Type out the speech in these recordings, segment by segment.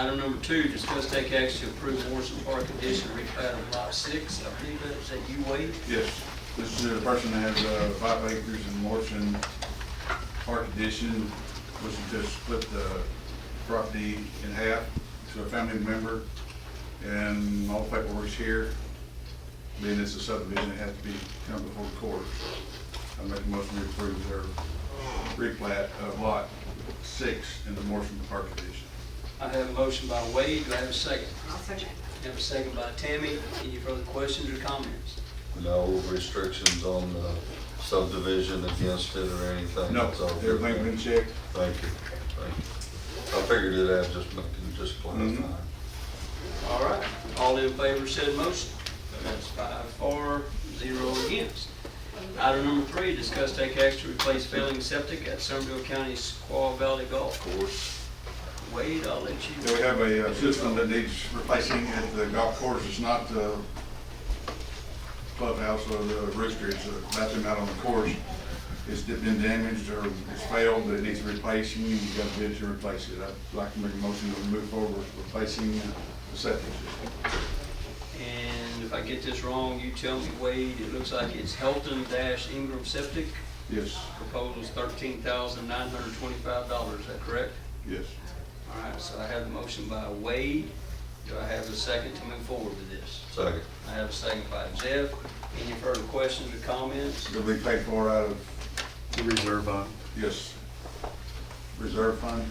Item number 2, discuss take action to approve Morrison Park addition replat of lot 6. I believe that's at you, Wade. Yes, this is a person that has 5 acres in Morrison Park addition, was to split the property in half to a family member, and all the paperwork's here. Being it's a subdivision, it has to be come before the court. I make a motion to approve their replat of lot 6 in the Morrison Park addition. I have a motion by Wade. Do I have a second? I'll second. I have a second by Tammy. Any further questions or comments? No restrictions on the subdivision against it or anything? No, It's all good. everything's been checked. Thank you, thank you. I figured it out, just clarifying. All right. All in favor said motion. That's 5-4, 0 against. Item number 3, discuss take action to replace failing septic at Somervell County Squaw Valley Golf Course. Wade, I'll let you. Yeah, we have a system that needs replacing at the golf course. It's not the clubhouse or the rooster. It's a bathroom out on the course. It's been damaged or it's failed, but it needs replacing. You've got a bid to replace it. I'd like to make a motion to move forward with replacing the septic system. And if I get this wrong, you tell me, Wade. It looks like it's Helton-Ingram Septic. Yes. Proposal's $13,925. Is that correct? Yes. All right, so I have the motion by Wade. Do I have a second to move forward with this? Second. I have a second by Jeff. Any further questions or comments? It'll be paid for out of, The reserve fund. yes, reserve fund.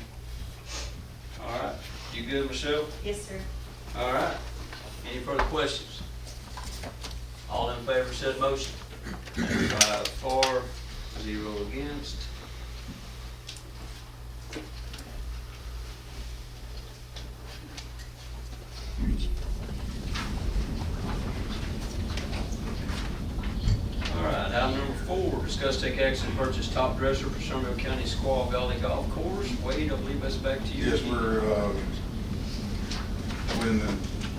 All right, you good, Michelle? Yes, sir. All right, any further questions? All in favor said motion. 5-4, 0 against. All right, item number 4, discuss take action to purchase top dresser for Somervell County Squaw Valley Golf Course. Wade, I believe that's back to you. Yes, we're, when the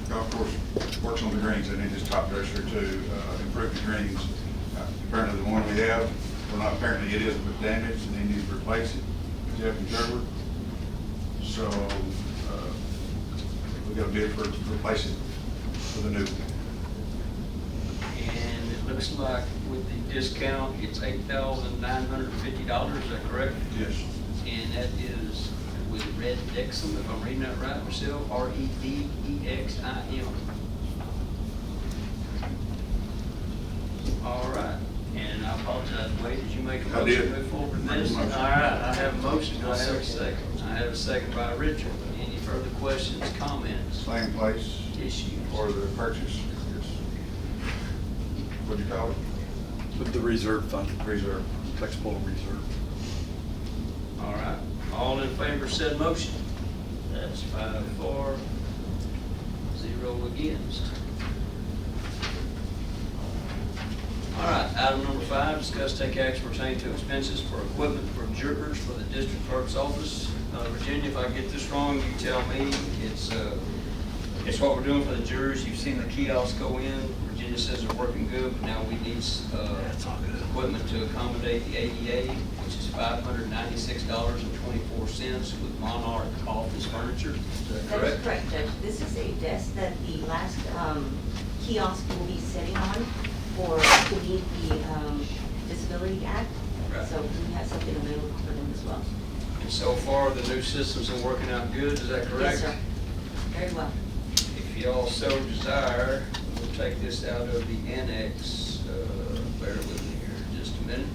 golf course works on the greens, they need this top dresser to improve the greens. Apparently the one we have, well not apparently, it is damaged and they need to replace it, Jeff and Trevor. So, we got a bid for replacing it with a new one. And it looks like with the discount, it's $8,950, is that correct? Yes. And that is with Red Dexum, if I'm reading that right, Michelle, REDEXIM. All right, and I apologize, Wade, did you make a I motion did. to move forward with Make a this? All motion. right, I have a motion, do I have a second? I have a second by Richard. Any further questions, comments, Same place issues? for the purchase. Yes. What'd you call it? With the reserve fund. Reserve. Flexible reserve. All right, all in favor said motion. That's 5-4, 0 against. All right, item number 5, discuss take action pertaining to expenses for equipment for jurors for the district clerk's office. Virginia, if I get this wrong, you tell me. It's what we're doing for the jurors. You've seen the kiosks go in. Virginia says they're working good, but now we need equipment to accommodate the ADA, which is $596.24 with Monarch office furniture. Is that That correct? is correct, Judge. This is a desk that the last kiosk will be sitting on to meet the Disability Act. Right. So we have something available for them as well. And so far, the new systems are working out good. Is that correct? Yes, sir. Very well. If y'all so desire, we'll take this out of the annex, bear with me here just a minute.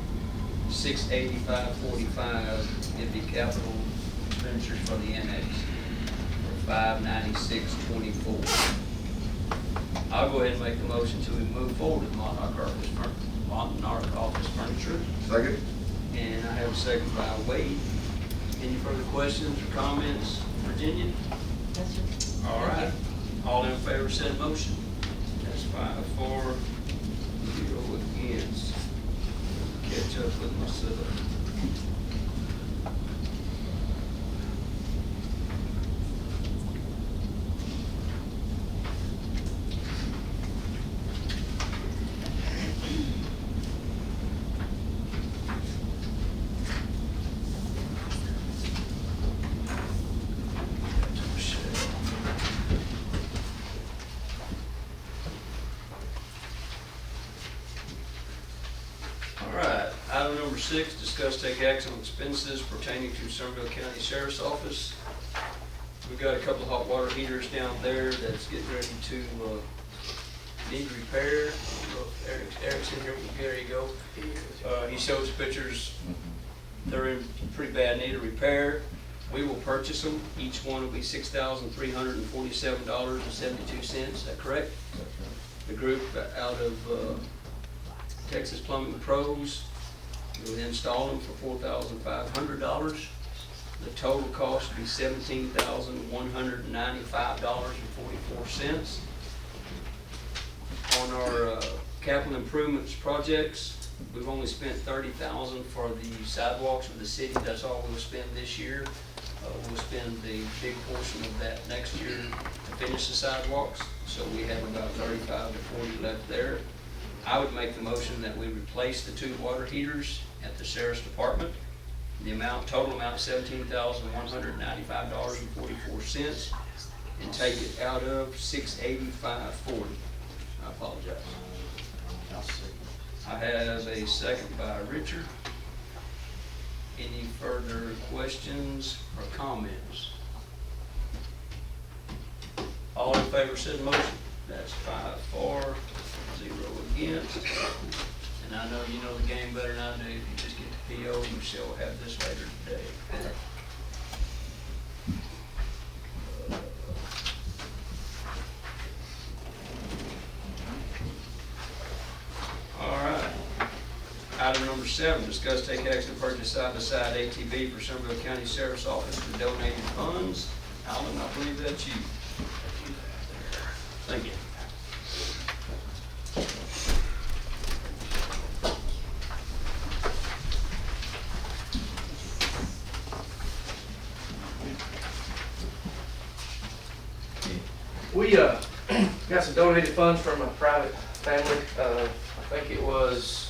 $685.45 would be capital expenditures for the annex, for $596.24. I'll go ahead and make the motion to move forward with Monarch office furniture. Second? And I have a second by Wade. Any further questions or comments, Virginia? Yes, sir. All Thank right. you. All in favor said motion. That's 5-4, 0 against. Catch up with myself. Michelle. 6, discuss take action on expenses pertaining to Somervell County Sheriff's Office. We've got a couple of hot water heaters down there that's getting ready to need repair. I don't know if Eric's in here. There you go. He shows pictures. They're in pretty bad need of repair. We will purchase them. Each one will be $6,347.72. Is that correct? The group out of Texas Plumbing Pros will install them for $4,500. The total cost will be $17,195.44. On our capital improvements projects, we've only spent $30,000 for the sidewalks of the city. That's all we'll spend this year. We'll spend the big portion of that next year to finish the sidewalks. So we have about 35 to 40 left there. I would make the motion that we replace the 2 water heaters at the Sheriff's Department. The total amount is $17,195.44, and take it out of $685.40. I apologize. I have a second by Richard. Any further questions or comments? All in favor said motion. That's 5 for, 0 against. And I know you know the game better than I do. If you just get the PO, you shall have this later today. All right. Item number 7, discuss take action to purchase side-by-side ATV for Somervell County Sheriff's Office for donated funds. Alan, I believe that's you. Thank you. We got some donated funds from a private family. I think it was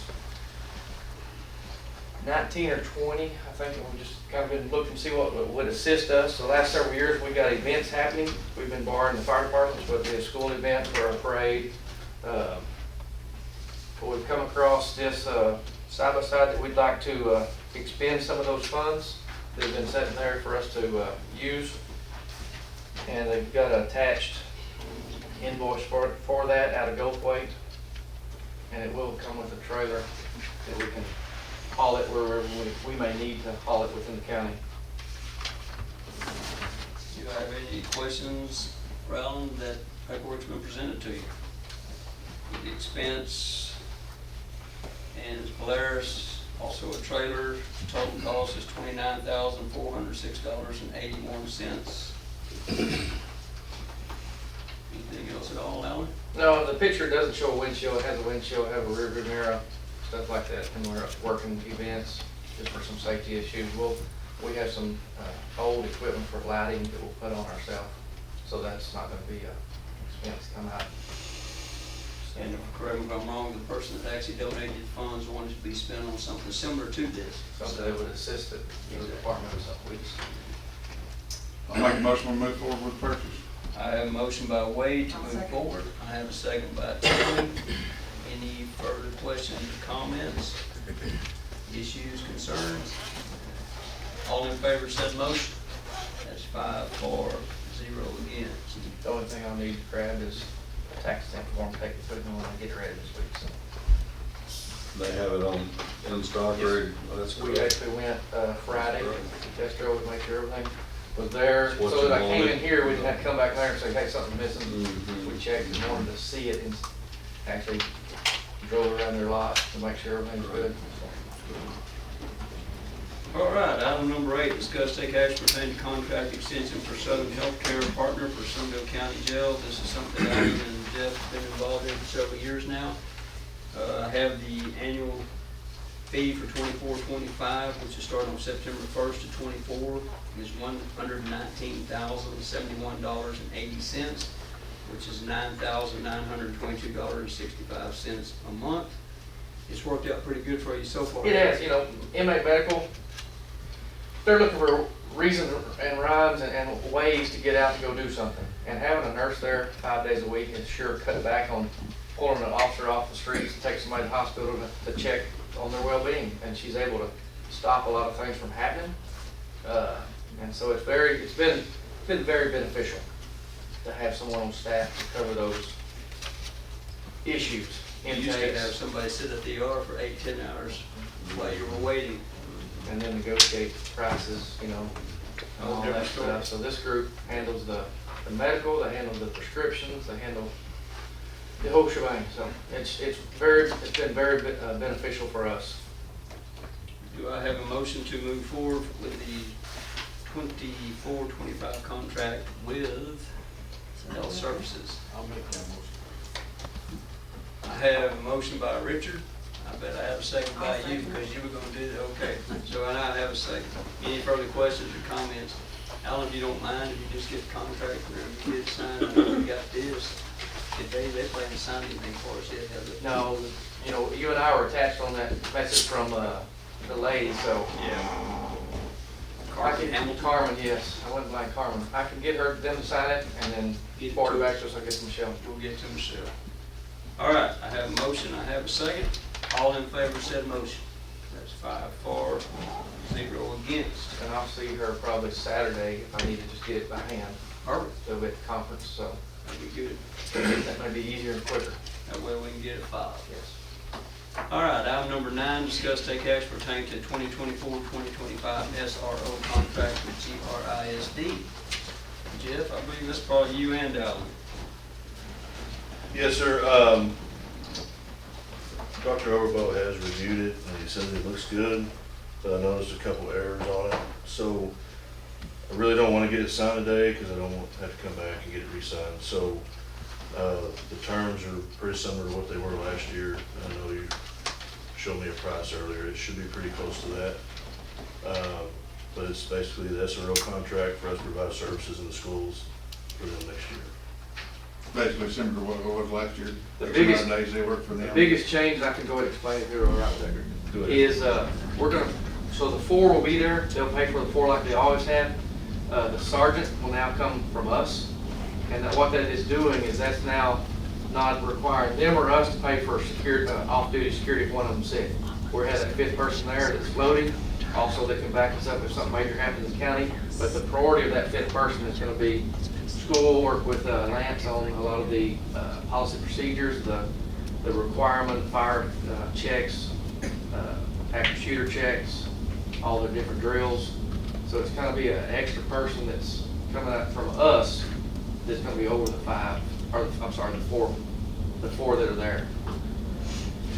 19 or 20. I think we just kind of been looking to see what would assist us. The last several years we got events happening. We've been borrowing the fire departments, whether it be a school event or a parade. But we've come across this side-by-side that we'd like to expend some of those funds that have been sitting there for us to use. And they've got an attached invoice for that out of Gulf Weight. And it will come with a trailer that we can haul it wherever we may need to haul it within the county. Do you have any questions, Rowland, that paperwork's been presented to you? The expense and it's Polaris, also a trailer. Total cost is $29,406.81. Anything else at all, Alan? No, the picture doesn't show a windshield. It has a windshield, have a rear view mirror, stuff like that. And we're working events just for some safety issues. We have some old equipment for lighting that we'll put on ourselves. So that's not going to be an expense to come out. And correct me if I'm wrong, the person that actually donated funds wanted to be spent on something similar to this. Something that would assist the department or something. I'll make a motion to move forward with the purchase. I have a motion by Wade to move forward. I have a second by Tony. Any further questions or comments? Issues, concerns? All in favor said motion. That's 5 for, 0 against. The only thing I'll need to grab is a tax stamp form, take it to them when I get it ready this week. So. They have it in stock ready. That's We correct. actually went Friday to test drove to make sure everything was there. What So you that I came in wanted. here, we didn't have to come back there and say, hey, something's missing. Mhm. We checked and wanted to see it and actually drove around their lot to make sure everything's good. All right, item number 8, discuss take action pertaining to contract extension for Southern Healthcare Partner for Somervell County Jail. This is something I and Jeff have been involved in for several years now. I have the annual fee for 24-25, which is starting on September 1st to 24, is $119,071.80, which is $9,922.65 a month. It's worked out pretty good for you so far. It has, inmate medical, they're looking for reasons and rhymes and ways to get out to go do something. And having a nurse there 5 days a week is sure cut back on pulling an officer off the streets to take somebody to the hospital to check on their well-being, and she's able to stop a lot of things from happening. And so it's been very beneficial to have someone on staff to cover those issues. You used to have somebody sit at the ER for 8-10 hours while you were waiting. And then negotiate prices, you know, and all that Different story. stuff. So this group handles the medical, they handle the prescriptions, they handle the whole shebang. So it's been very beneficial for us. Do I have a motion to move forward with the 24-25 contract with Health Services? I'll make that motion. I have a motion by Richard. I bet I have a second by you because you were gonna do that. Okay, so I now have a second. Any further questions or comments? Alan, if you don't mind, if you just get the contract and you get it signed, I know we got this. If they plan to sign anything for us yet, have they? No, you know, you and I were attached on that message from the lady, so. Yeah. Carmen, yes, I wouldn't like Carmen. I can get them to sign it and then forward it back to us, I'll get to Michelle. We'll get to Michelle. All right, I have a motion, I have a second. All in favor said motion. That's 5 for, 0 against. And I'll see her probably Saturday if I need to just get it by hand. Perfect. So at the conference, so That'd be good. that may be easier and quicker. That way we can get it filed. Yes. All right, item number 9, discuss take action pertaining to 2024-2025 SRO contract with GRISD. Jeff, I believe that's probably you and Alan. Yes, sir. Dr. Overboat has reviewed it and he said it looks good, but I noticed a couple errors on it. So I really don't want to get it signed today because I don't want to have to come back and get it re-signed. So the terms are pretty similar to what they were last year. I know you showed me a price earlier. It should be pretty close to that. But it's basically the SRO contract for us to provide services in the schools for them next year. Basically similar to what it was last year. The X biggest- amount of days they worked for them. The biggest change, and I can go ahead and explain it here right Go there, ahead. is we're gonna, so the 4 will be there, they'll pay for the 4 like they always have. The sergeant will now come from us, and what that is doing is that's now not requiring them or us to pay for security, off-duty security if one of them's sick. We have that 5th person there that's floating, also they can back us up if something major happens in the county, but the priority of that 5th person is gonna be school, work with Lance on a lot of the policy procedures, the requirement, fire checks, active shooter checks, all the different drills. So it's gonna be an extra person that's coming out from us that's gonna be over the 5, or I'm sorry, the 4 that are there.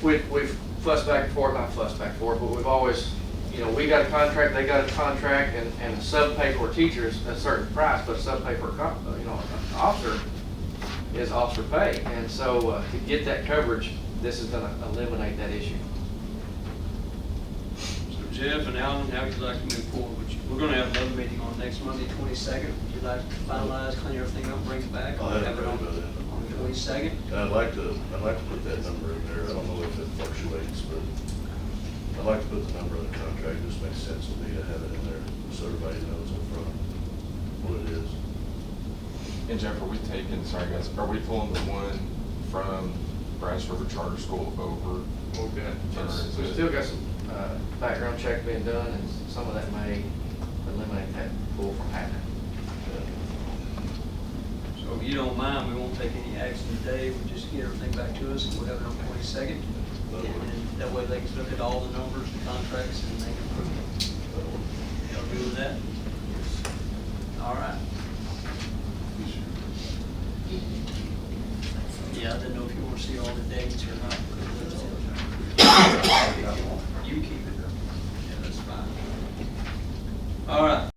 We've fussed back and forth, not fussed back and forth, but we've always, you know, we got a contract, they got a contract, and the sub pay for teachers a certain price, but sub pay for an officer is officer pay. And so to get that coverage, this is gonna eliminate that issue. So Jeff and Alan, how would you like to move forward? We're gonna have another meeting on next Monday, 22nd. Would you like to finalize, clean everything up, bring it back? I'll have it it ready on by then. on the 22nd? And I'd like to put that number in there. I don't know if it fluctuates, but I'd like to put the number in the contract. It just makes sense to me to have it in there so everybody knows up front what it is. And Jeff, are we taking, sorry guys, are we pulling the one from Brass River Charter School over? We've still got some background check being done, and some of that may eliminate that pool from happening. So if you don't mind, we won't take any action today. We'll just get everything back to us and we'll have it on 22nd. And then that way they can look at all the numbers, the contracts, and they can approve it. Y'all good with that? All right. Yeah, I didn't know if you want to see all the dates or not. You keep it. Yeah, that's fine. All right.